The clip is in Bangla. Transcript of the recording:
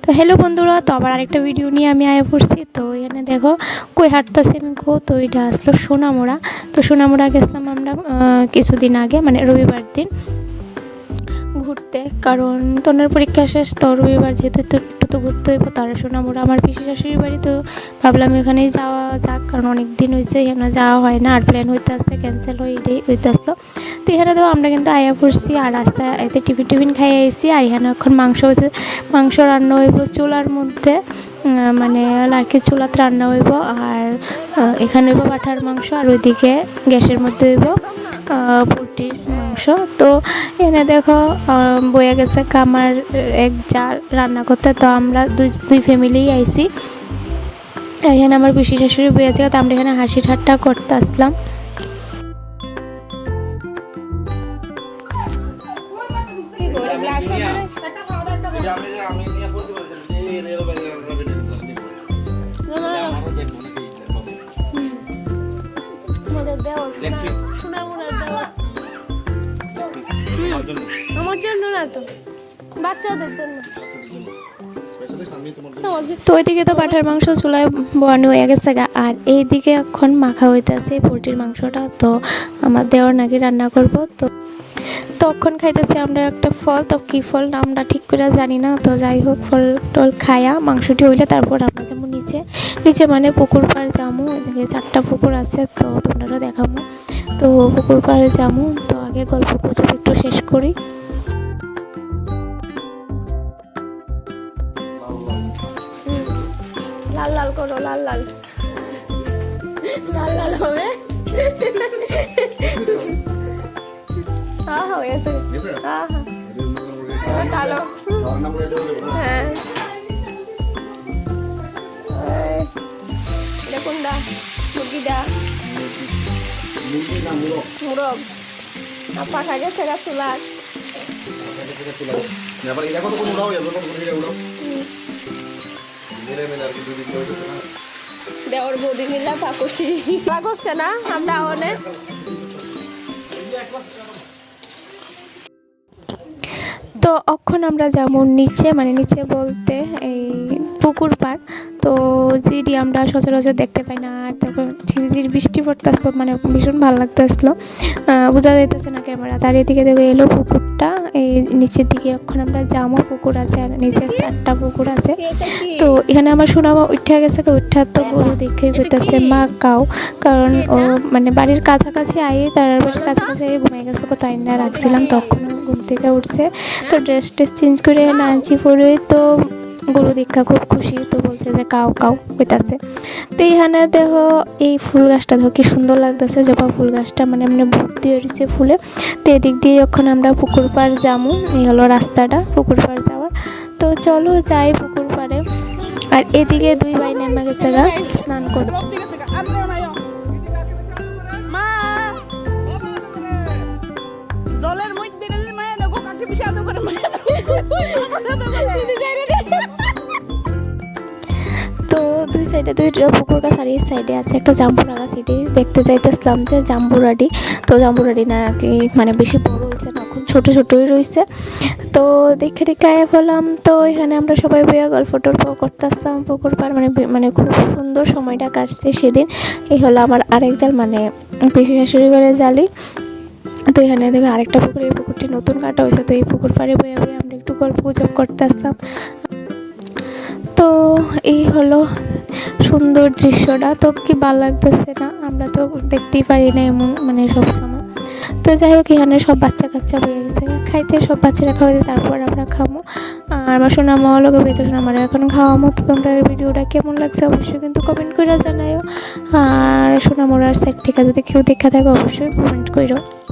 তো হ্যালো বন্ধুরা, তো আবার আরেকটা ভিডিও নিয়ে আমি আয়া পড়ছি। তো এখানে দেখো কই হাঁটতেছি আমি গো। তো এটা আসলো সোনামুড়া। তো সোনামুড়া গেছিলাম আমরা কিছুদিন আগে, মানে রবিবার দিন ঘুরতে, কারণ তনের পরীক্ষা শেষ। তো রবিবার যেহেতু একটু তো ঘুরতে হইব। তারা সোনামুড়া আমার পিসি শাশুড়ির বাড়ি, তো ভাবলাম এখানেই যাওয়া যাক, কারণ অনেক দিন হয়েছে এখানে যাওয়া হয় না, আর প্ল্যান হইতে আসছে ক্যান্সেল হইতে আসলো। তো এখানে তো আমরা কিন্তু আয়া পড়ছি, আর রাস্তায় এতে টিফিন খাইয়ে আইসি। আর এখানে এখন মাংস রান্না হইব চুলার মধ্যে, মানে লার্কির চুলাতে রান্না হইব। আর এখানে হইব পাঠার মাংস, আর ওইদিকে গ্যাসের মধ্যে হইব পোলট্রির মাংস। তো এখানে দেখো বয়ে গেছে কামার এক জাল রান্না করতে। তো আমরা দুই ফ্যামিলি আইছি। এখানে আমার পিসি শাশুড়ি বয়ে আছে, তো আমরা এখানে হাসি ঠাট্টা করতে আসলাম। আমার জন্য না, তো বাচ্চাদের জন্য। তো ওইদিকে তো পাঠার মাংস চুলায় বোয়ানো হয়ে গেছে গা, আর এইদিকে এখন মাখা হইতেছে পোলট্রির মাংসটা। তো আমার দেওয়ার নাকি রান্না করব। তো তখন খাইতেছি আমরা একটা ফল, তো কী ফল নামটা ঠিক করে জানি না। তো যাই হোক, ফল টল খায়া মাংসটি হইলে তারপর আমরা যাবো নিচে মানে পুকুর পাড় যাবো। এদিকে 4টা পুকুর আছে, তো তোমরা দেখাবো। তো পুকুর পাড়ে যাবো। তো আগে গল্প গুজব একটু শেষ করি। লাল লাল করো, লাল লাল লাল লাল হবে। হয়ে গেছে। কালো, হ্যাঁ। এটা কোনটা? মুরগিটা মুরগ পাঠা গেছে গা চুলার। দেওয়ার বৌদি মিলা পাকসি করছে না, আমরা অনেক। তো এখন আমরা যেমন নিচে, মানে নিচে বলতে এই পুকুর পাড়, তো যেটি আমরা সচরাচর দেখতে পাই না। আর তখন ঝিরিঝিরি বৃষ্টি পড়তে আসতো, মানে ভীষণ ভালো লাগতে আসলো, বোঝা যাইতেছে না ক্যামেরা। তার এদিকে দেখো এলো পুকুরটা, এই নিচের দিকে এখন আমরা যাবো। পুকুর আছে, আর নিচে 4টা পুকুর আছে। তো এখানে আমার শোনামা উঠে গেছে, উঠার তো গরু দেখে করতেছে মা কাউ, কারণ ও মানে বাড়ির কাছাকাছি তার বাড়ির কাছাকাছি ঘুমাই গেছে। কোথাও আইনা রাখছিলাম, তখন ঘুম থেকে উঠছে। তো ড্রেস চেঞ্জ করে নাচি পরে, তো গরু দেখা খুব খুশি। তো বলছে যে কাউ কাউ হইতাছে। তো এইখানে দেখো এই ফুল গাছটা দেখো কি সুন্দর লাগতেছে, জবা ফুল গাছটা মানে ভর্তি হয়েছে ফুলে। তো এদিক দিয়ে যখন আমরা পুকুর পাড় যাবো, এই হলো রাস্তাটা পুকুর পাড় যাওয়ার। তো চলো যাই পুকুর পাড়ে। আর এদিকে 2 ভাই নেমে গেছে গা স্নান করতে। তো 2 সাইডে 2টা পুকুর গাছ, আর এই সাইডে আছে একটা জাম্বুরা গাছ। এটি দেখতে চাইতেছিলাম যে জাম্বুরাডি। তো জাম্বুরাডি না কি মানে বেশি বড় হয়েছে না, এখন ছোটোই রয়েছে। তো দেখে আয়া ফেলাম। তো এখানে আমরা সবাই বইয়া গল্প টল্প করতে আসলাম পুকুর পাড়, মানে খুব সুন্দর সময়টা কাটছে সেদিন। এই হলো আমার আরেক জাল, মানে পিসি শাশুড়ি করে জালি। তো এখানে দেখো আরেকটা পুকুর, এই পুকুরটি নতুন কাটা হয়েছে। তো এই পুকুর পাড়ে বইয়া আমরা একটু গল্প গুজব করতে আসলাম। তো এই হলো সুন্দর দৃশ্যটা। তো কি ভালো লাগতেছে না? আমরা তো দেখতেই পারি না এমন, মানে সব সময়। তো যাই হোক, এখানে সব বাচ্চা কাচ্চা বয়ে গেছে খাইতে, সব বাচ্চারা খাওয়াতে, তারপর আমরা খাবো। আর আমার সোনামা লোকে বেঁচে আমার এখন খাওয়ামো। তো তোমরা ভিডিওটা কেমন লাগছে অবশ্যই কিন্তু কমেন্ট করে জানাইও। আর সোনামোড়ার সাইড থেকে যদি কেউ দেখা থাকে অবশ্যই কমেন্ট করো।